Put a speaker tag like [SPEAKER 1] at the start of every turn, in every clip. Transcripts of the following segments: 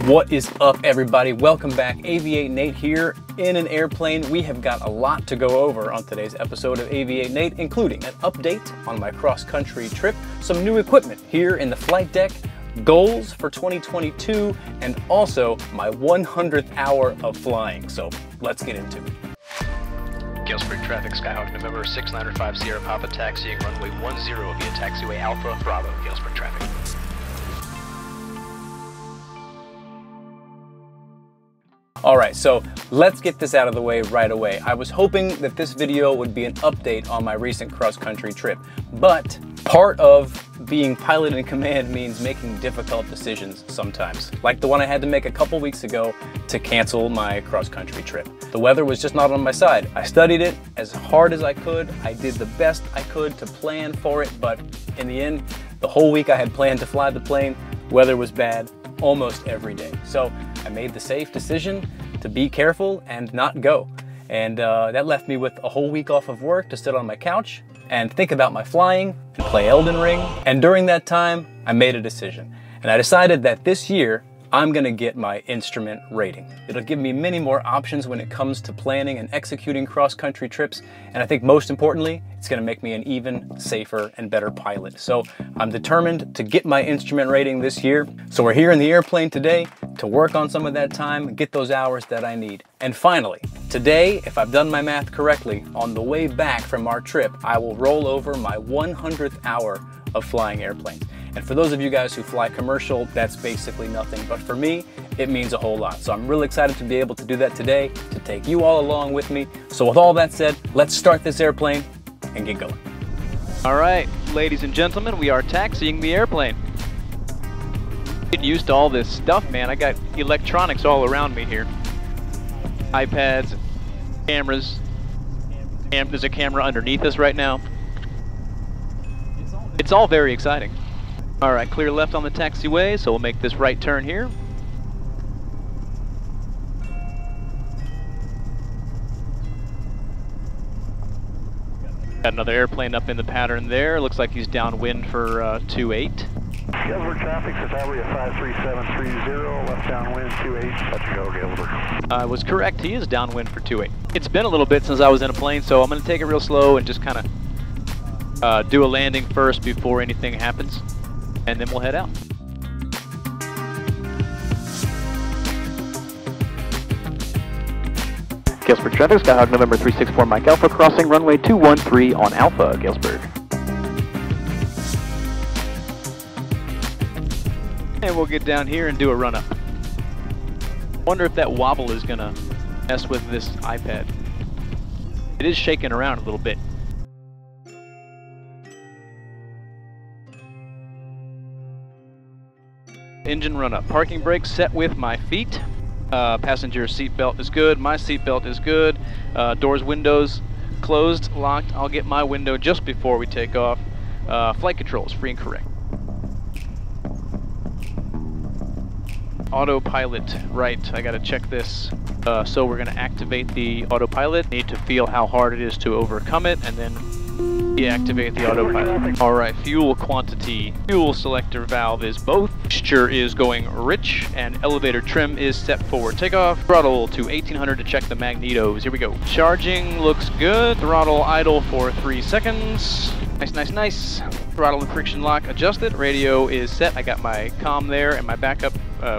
[SPEAKER 1] What is up, everybody? Welcome back. AV8Nate here in an airplane. We have got a lot to go over on today's episode of AV8Nate, including an update on my cross-country trip, some new equipment here in the flight deck, goals for 2022, and also my 100th hour of flying. So let's get into it.
[SPEAKER 2] Galesburg traffic, Skyhawk November 6905 Sierra Papa taxiing runway 10 via taxiway Alpha Bravo, Galesburg traffic.
[SPEAKER 1] Alright, so let's get this out of the way right away. I was hoping that this video would be an update on my recent cross-country trip, but part of being pilot in command means making difficult decisions sometimes, like the one I had to make a couple weeks ago to cancel my cross-country trip. The weather was just not on my side. I studied it as hard as I could. I did the best I could to plan for it, but in the end, the whole week I had planned to fly the plane, weather was bad almost every day. So I made the safe decision to be careful and not go. And that left me with a whole week off of work to sit on my couch and think about my flying and play Elden Ring. And during that time, I made a decision. And I decided that this year, I'm gonna get my instrument rating. It'll give me many more options when it comes to planning and executing cross-country trips. And I think most importantly, it's gonna make me an even safer and better pilot. So I'm determined to get my instrument rating this year. So we're here in the airplane today to work on some of that time and get those hours that I need. And finally, today, if I've done my math correctly, on the way back from our trip, I will roll over my 100th hour of flying airplanes. And for those of you guys who fly commercial, that's basically nothing. But for me, it means a whole lot. So I'm really excited to be able to do that today, to take you all along with me. So with all that said, let's start this airplane and get going.
[SPEAKER 2] All right, ladies and gentlemen, we are taxiing the airplane. Getting used to all this stuff, man. I got electronics all around me here. iPads, cameras. There's a camera underneath us right now. It's all very exciting. All right, clear left on the taxiway, so we'll make this right turn here. Got another airplane up in the pattern there. Looks like he's downwind for 28.
[SPEAKER 3] Galesburg traffic, Centauri at 53730, left downwind 28, let you go, Galesburg.
[SPEAKER 2] I was correct, he is downwind for 28. It's been a little bit since I was in a plane, so I'm gonna take it real slow and just kind of do a landing first before anything happens, and then we'll head out. Galesburg traffic, Skyhawk November 364 Mike Alpha, crossing runway 213 on Alpha, Galesburg. And we'll get down here and do a run-up. Wonder if that wobble is gonna mess with this iPad. It is shaking around a little bit. Engine run up. Parking brake set with my feet. Passenger seat belt is good. My seat belt is good. Doors, windows closed, locked. I'll get my window just before we take off. Flight controls free and correct. Autopilot, right. I gotta check this. So we're gonna activate the autopilot. Need to feel how hard it is to overcome it, and then deactivate the autopilot. All right, fuel quantity. Fuel selector valve is both. Mixture is going rich, and elevator trim is set for takeoff. Throttle to 1800 to check the magnetos. Here we go. Charging looks good. Throttle idle for 3 seconds. Nice, nice, nice. Throttle and friction lock adjusted. Radio is set. I got my comm there and my backup,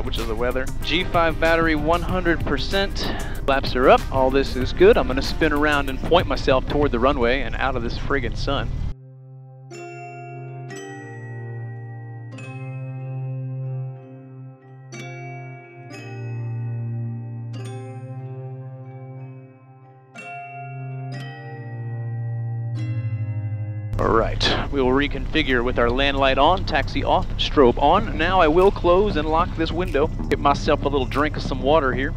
[SPEAKER 2] which is the weather. G5 battery 100%. Flaps are up. All this is good. I'm gonna spin around and point myself toward the runway and out of this friggin' sun. Alright, we will reconfigure with our land light on, taxi off, strobe on. Now I will close and lock this window. Get myself a little drink of some water here.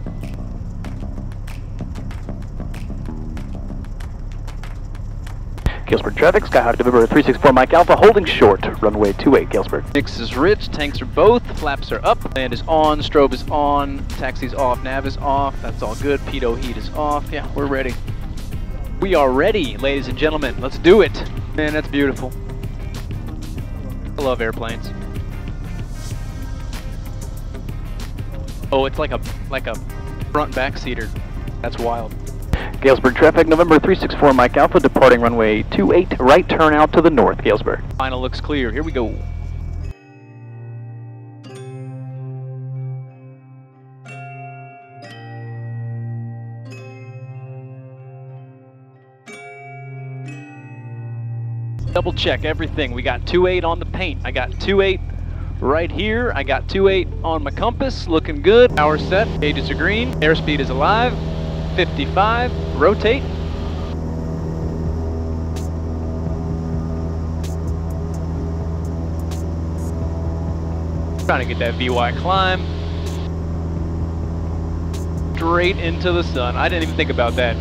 [SPEAKER 2] Galesburg traffic, Skyhawk November 364 Mike Alpha, holding short, runway 28, Galesburg. Mix is rich, tanks are both, flaps are up, land is on, strobe is on, taxi's off, nav is off, that's all good, pitot heat is off, yeah, we're ready. We are ready, ladies and gentlemen, let's do it. Man, that's beautiful. I love airplanes. Oh, it's like a front backseater. That's wild.
[SPEAKER 4] Galesburg traffic, November 364 Mike Alpha, departing runway 28, right turn out to the north, Galesburg.
[SPEAKER 2] Final looks clear. Here we go. Double check everything. We got 2.8 on the paint. I got 2.8 right here. I got 2.8 on my compass. Looking good. Power set. Gauges are green. Airspeed is alive. 55. Rotate. Trying to get that VY climb. Straight into the sun. I didn't even think about that.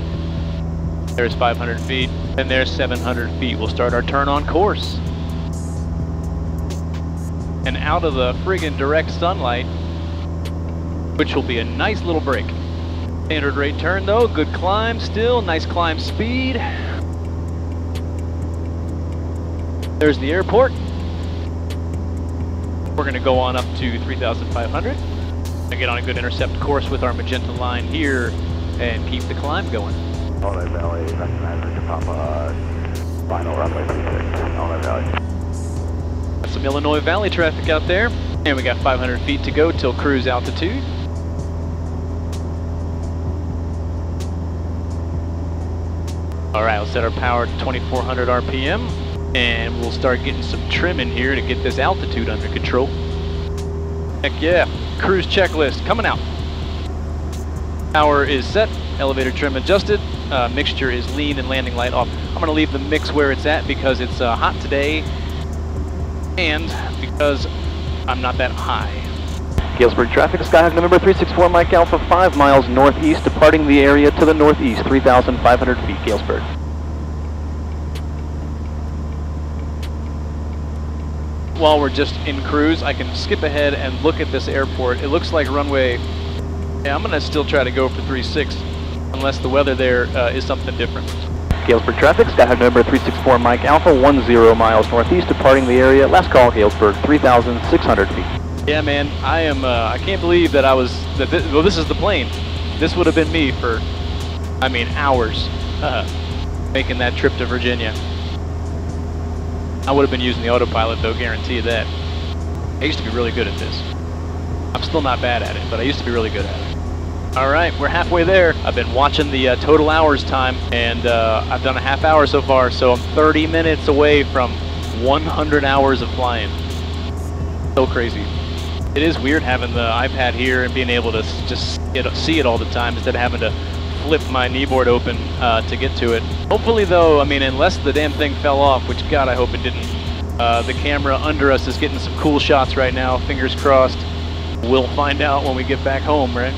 [SPEAKER 2] There's 500 feet, and there's 700 feet. We'll start our turn on course. And out of the friggin' direct sunlight, which will be a nice little break. Standard rate turn though, good climb still, nice climb speed. There's the airport. We're gonna go on up to 3,500. Gonna get on a good intercept course with our magenta line here and keep the climb going.
[SPEAKER 3] Illinois Valley, recognizer to Papa, final runway 36, Illinois Valley.
[SPEAKER 2] Got some Illinois Valley traffic out there, and we got 500 feet to go till cruise altitude. All right, we'll set our power to 2,400 RPM, and we'll start getting some trim in here to get this altitude under control. Heck yeah, cruise checklist coming out. Power is set, elevator trim adjusted. Mixture is lean and landing light off. I'm going to leave the mix where it's at because it's hot today and because I'm not that high.
[SPEAKER 4] Galesburg traffic, Skyhawk November 364 Mike Alpha, 5 miles northeast, departing the area to the northeast, 3,500 feet, Galesburg.
[SPEAKER 2] While we're just in cruise, I can skip ahead and look at this airport. It looks like runway, yeah, I'm going to still try to go for 36. Unless the weather there is something different.
[SPEAKER 4] Galesburg traffic, Skyhawk November 364 Mike Alpha, 10 miles northeast, departing the area. Last call, Galesburg, 3,600 feet.
[SPEAKER 2] Yeah, man, I can't believe that well, this is the plane. This would have been me for, I mean, hours making that trip to Virginia. I would have been using the autopilot though, guarantee you that. I used to be really good at this. I'm still not bad at it, but I used to be really good at it. All right, we're halfway there. I've been watching the total hours time, and I've done a half hour so far, so I'm 30 minutes away from 100 hours of flying. So crazy. It is weird having the iPad here and being able to just see it all the time instead of having to flip my kneeboard open to get to it. Hopefully though, I mean, unless the damn thing fell off, which God, I hope it didn't, the camera under us is getting some cool shots right now, fingers crossed. We'll find out when we get back home, right?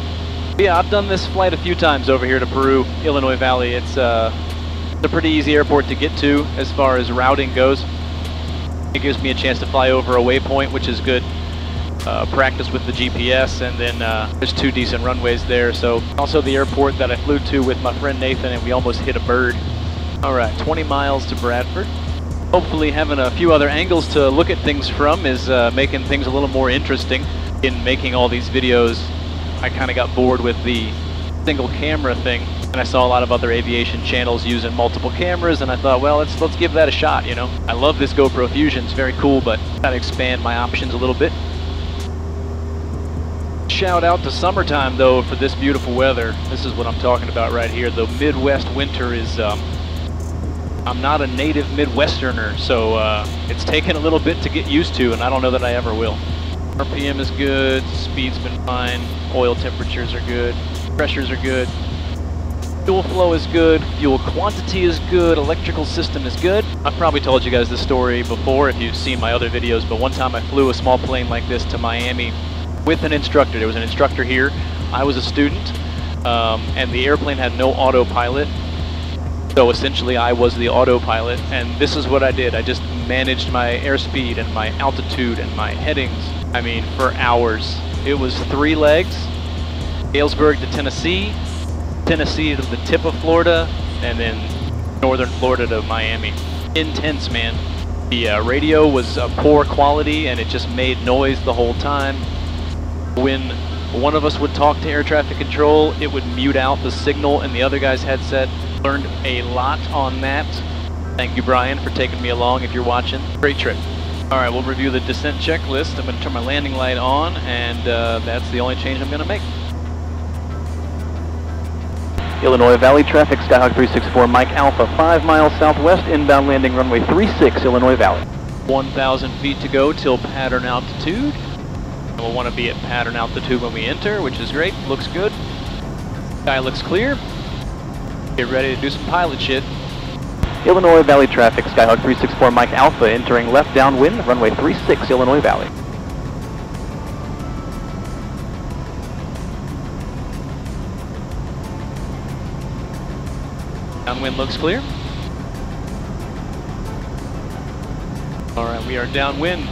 [SPEAKER 2] Yeah, I've done this flight a few times over here to Peru, Illinois Valley. It's a pretty easy airport to get to as far as routing goes. It gives me a chance to fly over a waypoint, which is good. Practice with the GPS, and then there's 2 decent runways there. So also the airport that I flew to with my friend Nathan, and we almost hit a bird. All right, 20 miles to Bradford. Hopefully having a few other angles to look at things from is making things a little more interesting. In making all these videos, I kind of got bored with the single camera thing, and I saw a lot of other aviation channels using multiple cameras, and I thought, well, let's give that a shot, you know. I love this GoPro Fusion, it's very cool, but gotta expand my options a little bit. Shout out to summertime though for this beautiful weather. This is what I'm talking about right here. The Midwest winter is, I'm not a native Midwesterner, so it's taken a little bit to get used to, and I don't know that I ever will. RPM is good, speed's been fine, oil temperatures are good, pressures are good, fuel flow is good, fuel quantity is good, electrical system is good. I've probably told you guys this story before if you've seen my other videos, but one time I flew a small plane like this to Miami with an instructor. There was an instructor here, I was a student, and the airplane had no autopilot. So essentially I was the autopilot, and this is what I did. I just managed my airspeed and my altitude and my headings. I mean, for hours. It was 3 legs, Galesburg to Tennessee, Tennessee to the tip of Florida, and then northern Florida to Miami. Intense, man. The radio was poor quality, and it just made noise the whole time. When one of us would talk to air traffic control, it would mute out the signal in the other guy's headset. Learned a lot on that. Thank you, Brian, for taking me along if you're watching. Great trip. All right, we'll review the descent checklist. I'm going to turn my landing light on, and that's the only change I'm going to make.
[SPEAKER 4] Illinois Valley traffic, Skyhawk 364, Mike Alpha, 5 miles southwest, inbound landing runway 36, Illinois Valley.
[SPEAKER 2] 1,000 feet to go till pattern altitude. And we'll want to be at pattern altitude when we enter, which is great. Looks good. Sky looks clear. Get ready to do some pilot shit.
[SPEAKER 4] Illinois Valley traffic, Skyhawk 364, Mike Alpha, entering left downwind, runway 36, Illinois Valley.
[SPEAKER 2] Downwind looks clear. All right, we are downwind.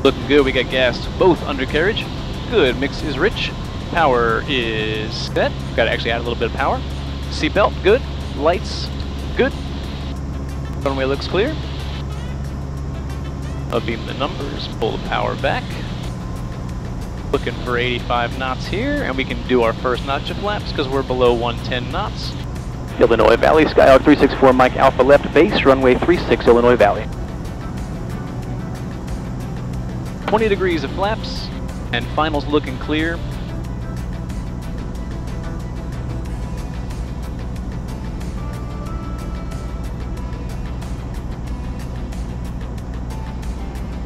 [SPEAKER 2] Looking good, we got gas both undercarriage. Good, mix is rich. Power is set. Got to actually add a little bit of power. Seatbelt, good. Lights, good. Runway looks clear. I'll beam the numbers, pull the power back. Looking for 85 knots here, and we can do our first notch of flaps because we're below 110 knots.
[SPEAKER 4] Illinois Valley, Skyhawk 364, Mike Alpha, left base, runway 36, Illinois Valley.
[SPEAKER 2] 20 degrees of flaps, and finals looking clear.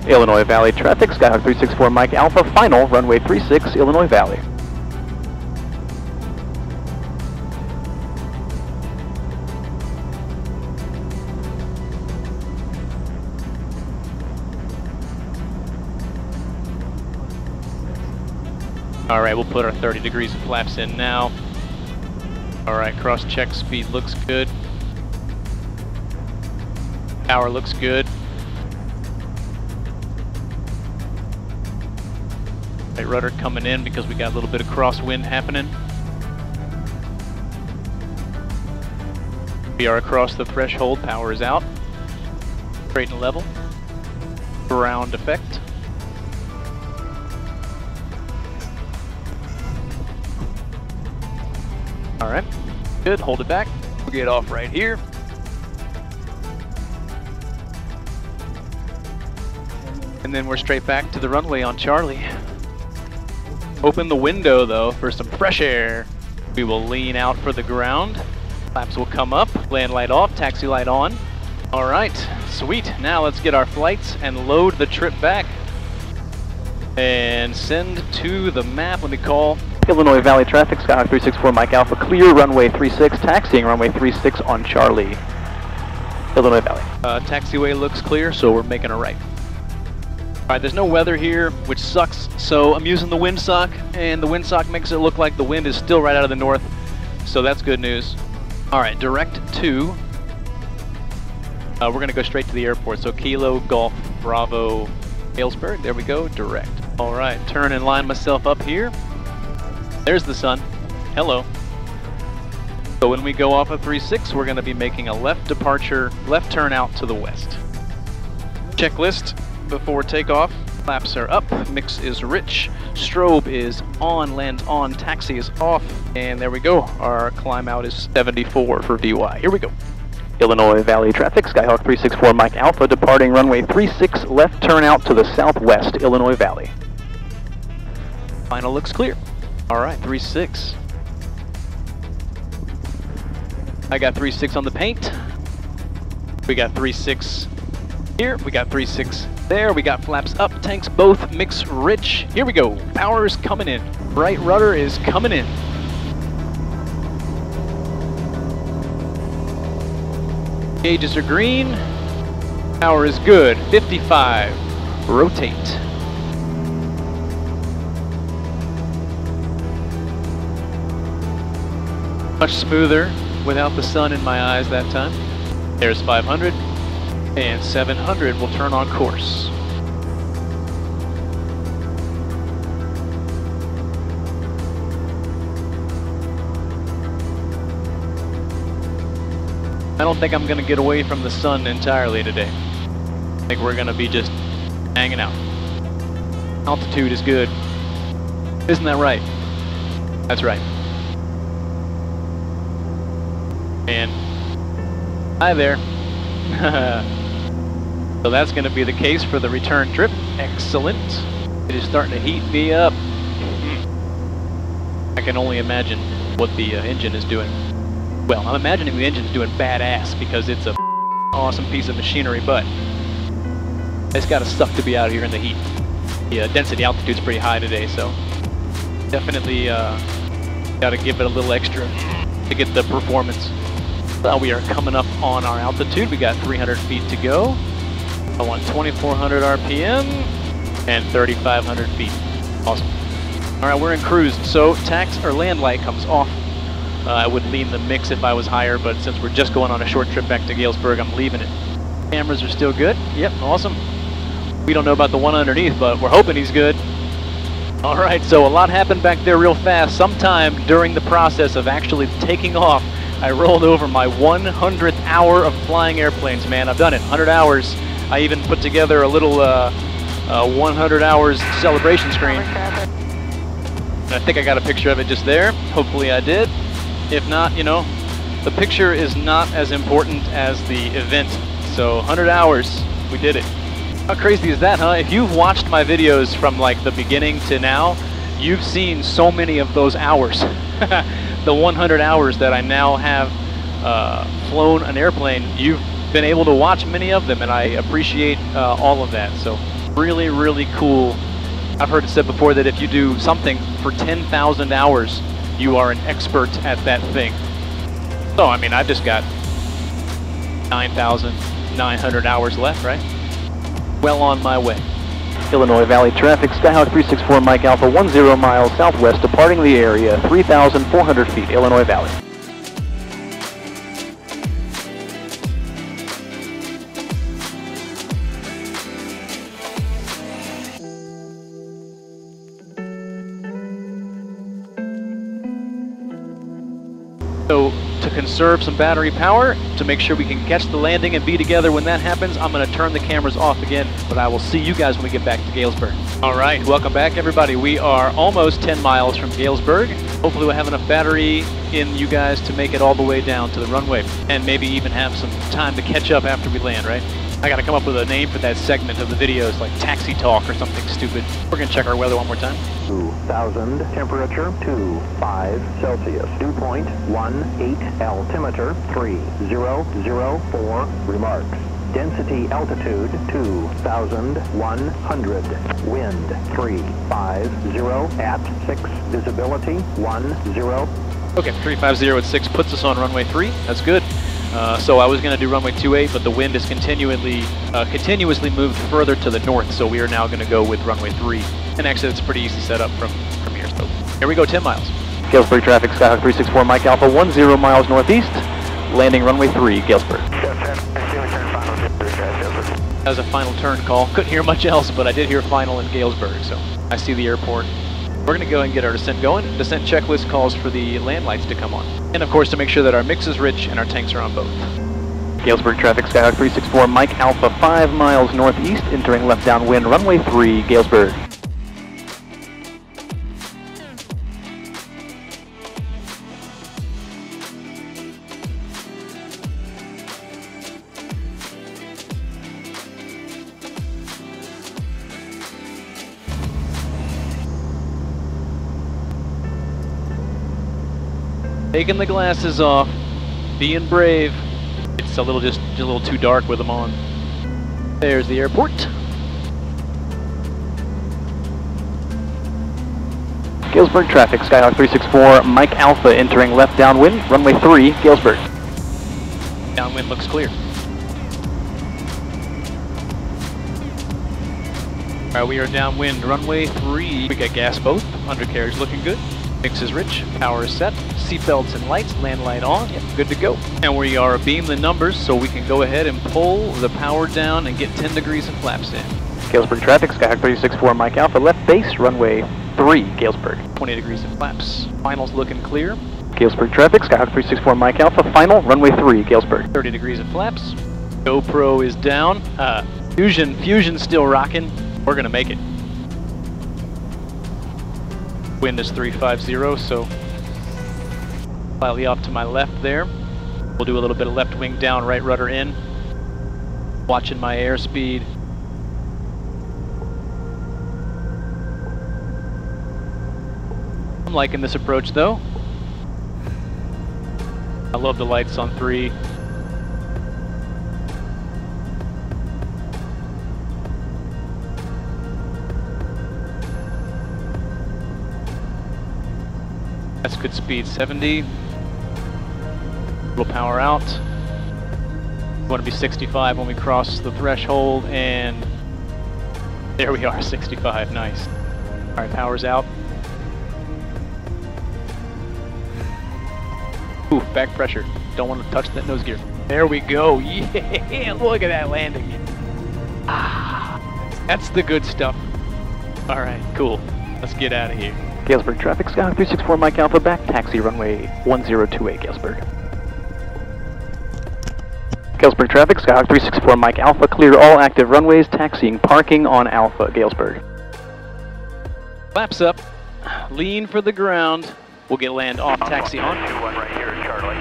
[SPEAKER 4] Illinois Valley traffic, Skyhawk 364, Mike Alpha, final, runway 36, Illinois Valley.
[SPEAKER 2] All right, we'll put our 30 degrees of flaps in now. All right, cross-check speed looks good. Power looks good. Right, rudder coming in because we got a little bit of crosswind happening. We are across the threshold, power is out. Straight and level. Ground effect. All right, good, hold it back. We'll get off right here. And then we're straight back to the runway on Charlie. Open the window though for some fresh air. We will lean out for the ground. Flaps will come up, land light off, taxi light on. All right, sweet. Now let's get our flights and load the trip back. And send to the map. Let me call.
[SPEAKER 4] Illinois Valley traffic, Skyhawk 364, Mike Alpha, clear, runway 36, taxiing runway 36 on Charlie. Illinois Valley.
[SPEAKER 2] Taxiway looks clear, so we're making a right. All right, there's no weather here, which sucks, so I'm using the windsock, and the windsock makes it look like the wind is still right out of the north, so that's good news. All right, direct to, we're gonna go straight to the airport, so Kilo, Golf, Bravo, Galesburg, there we go, direct. All right, turn and line myself up here. There's the sun. Hello. So when we go off of 36, we're going to be making a left departure, left turn out to the west. Checklist before takeoff. Flaps are up, mix is rich, strobe is on, lands on, taxi is off, and there we go. Our climb out is 74 for VY. Here we go.
[SPEAKER 4] Illinois Valley traffic, Skyhawk 364, Mike Alpha, departing runway 36, left turn out to the southwest, Illinois Valley.
[SPEAKER 2] Final looks clear. All right, 3-6. I got 3-6 on the paint. We got 3-6 here. We got 3-6 there. We got flaps up, tanks both, mix rich. Here we go. Power is coming in. Right rudder is coming in. Gauges are green. Power is good. 55. Rotate. Much smoother without the sun in my eyes that time. There's 500 and 700 will turn on course. I don't think I'm going to get away from the sun entirely today. I think we're going to be just hanging out. Altitude is good. Isn't that right? That's right. And hi there. So that's going to be the case for the return trip. Excellent. It is starting to heat me up. I can only imagine what the engine is doing. Well, I'm imagining the engine's doing badass because it's a awesome piece of machinery, but it's got to suck to be out here in the heat. The density altitude's pretty high today, so definitely got to give it a little extra to get the performance. We are coming up on our altitude. We got 300 feet to go. I want 2,400 RPM and 3,500 feet. Awesome. All right, we're in cruise. So tax or land light comes off. I would lean the mix if I was higher, but since we're just going on a short trip back to Galesburg, I'm leaving it. Cameras are still good. Yep, awesome. We don't know about the one underneath, but we're hoping he's good. All right, so a lot happened back there real fast. Sometime during the process of actually taking off, I rolled over my 100th hour of flying airplanes, man. I've done it, 100 hours. I even put together a little 100 hours celebration screen. And I think I got a picture of it just there. Hopefully I did. If not, you know, the picture is not as important as the event. So 100 hours, we did it. How crazy is that, huh? If you've watched my videos from like the beginning to now, you've seen so many of those hours. The 100 hours that I now have flown an airplane, you've been able to watch many of them, and I appreciate all of that. So really, really cool. I've heard it said before that if you do something for 10,000 hours, you are an expert at that thing. So, I mean, I've just got 9,900 hours left, right? Well on my way.
[SPEAKER 4] Illinois Valley traffic, Skyhawk 364 Mike Alpha 10 miles southwest, departing the area, 3,400 feet, Illinois Valley.
[SPEAKER 2] So, to conserve some battery power, to make sure we can catch the landing and be together when that happens, I'm going to turn the cameras off again, but I will see you guys when we get back to Galesburg. All right, welcome back everybody. We are almost 10 miles from Galesburg. Hopefully we'll have enough battery in you guys to make it all the way down to the runway, and maybe even have some time to catch up after we land, right? I got to come up with a name for that segment of the videos, like Taxi Talk or something stupid. We're going to check our weather one more time.
[SPEAKER 3] 2,000, temperature 25 Celsius, dew point 18, altimeter 3004, remarks. Density altitude 2,100, wind 350 at 6, visibility 10.
[SPEAKER 2] Okay, 350 at 6 puts us on runway 3, that's good. So I was going to do runway 28, but the wind is continuously moved further to the north, so we are now going to go with runway 3. And actually, it's pretty easy setup from here. So here we go, 10 miles.
[SPEAKER 4] Galesburg traffic, Skyhawk 364 Mike Alpha 10 miles northeast, landing runway 3, Galesburg.
[SPEAKER 2] That was a final turn call. Couldn't hear much else, but I did hear final in Galesburg, so I see the airport. We're going to go and get our descent going. Descent checklist calls for the land lights to come on. And of course to make sure that our mix is rich and our tanks are on both.
[SPEAKER 4] Galesburg traffic, Skyhawk 364 Mike Alpha 5 miles northeast, entering left downwind, runway 3, Galesburg.
[SPEAKER 2] Taking the glasses off, being brave. It's just a little too dark with them on. There's the airport.
[SPEAKER 4] Galesburg traffic, Skyhawk 364 Mike Alpha entering left downwind, runway 3, Galesburg.
[SPEAKER 2] Downwind looks clear. Alright, we are downwind, runway 3. We got gas both, undercarriage looking good. Mix is rich, power is set, seatbelts and lights, land light on, yep, good to go. And we are beam the numbers so we can go ahead and pull the power down and get 10 degrees of flaps in.
[SPEAKER 4] Galesburg traffic, Skyhawk 364 Mike Alpha, left base, runway 3, Galesburg.
[SPEAKER 2] 20 degrees of flaps. Finals looking clear.
[SPEAKER 4] Galesburg traffic, Skyhawk 364 Mike Alpha, final, runway 3, Galesburg.
[SPEAKER 2] 30 degrees of flaps. GoPro is down. Fusion's still rocking. We're gonna make it. Wind is 350, so slightly off to my left there. We'll do a little bit of left wing down, right rudder in. Watching my airspeed. I'm liking this approach though. I love the lights on 3. That's good speed, 70. Little power out. We want to be 65 when we cross the threshold, and there we are, 65, nice. All right, power's out. Ooh, back pressure. Don't want to touch that nose gear. There we go, yeah, look at that landing. Ah, that's the good stuff. All right, cool, let's get out of here.
[SPEAKER 4] Galesburg traffic, Skyhawk 364 Mike Alpha back, taxi runway 1028 Galesburg. Galesburg traffic, Skyhawk 364 Mike Alpha, clear all active runways, taxiing parking on Alpha, Galesburg.
[SPEAKER 2] Flaps up, lean for the ground. We'll get land on, taxi on.
[SPEAKER 3] Right here, Charlie.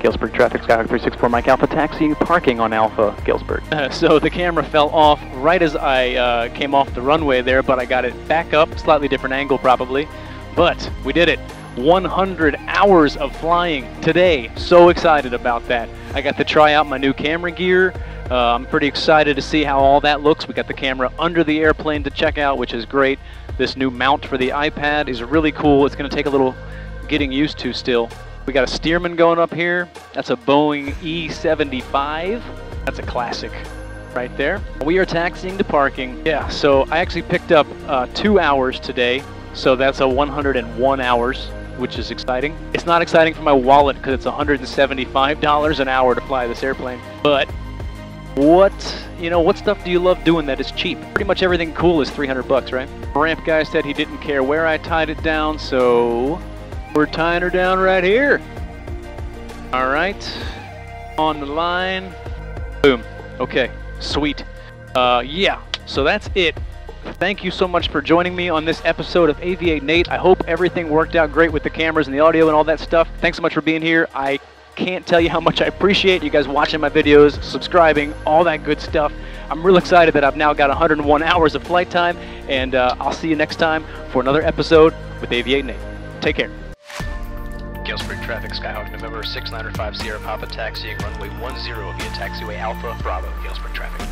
[SPEAKER 4] Galesburg traffic, Skyhawk 364 Mike Alpha, taxiing parking on Alpha, Galesburg.
[SPEAKER 2] So the camera fell off right as I came off the runway there, but I got it back up, slightly different angle probably. But we did it. 100 hours of flying today. So excited about that. I got to try out my new camera gear. I'm pretty excited to see how all that looks. We got the camera under the airplane to check out, which is great. This new mount for the iPad is really cool. It's going to take a little getting used to still. We got a Stearman going up here. That's a Boeing E-75. That's a classic right there. We are taxiing to parking. Yeah, so I actually picked up 2 hours today. So that's a 101 hours, which is exciting. It's not exciting for my wallet because it's $175 an hour to fly this airplane. But what stuff do you love doing that is cheap? Pretty much everything cool is 300 bucks, right? Ramp guy said he didn't care where I tied it down, so we're tying her down right here. All right, on the line. Boom. Okay, sweet. Yeah, so that's it. Thank you so much for joining me on this episode of AV8Nate. I hope everything worked out great with the cameras and the audio and all that stuff. Thanks so much for being here. I can't tell you how much I appreciate you guys watching my videos, subscribing, all that good stuff. I'm real excited that I've now got 101 hours of flight time, and I'll see you next time for another episode with AV8Nate. Take care.
[SPEAKER 5] Galesburg traffic, Skyhawk November 6905 Sierra Papa taxiing runway 10 via taxiway Alpha, Bravo, Galesburg traffic.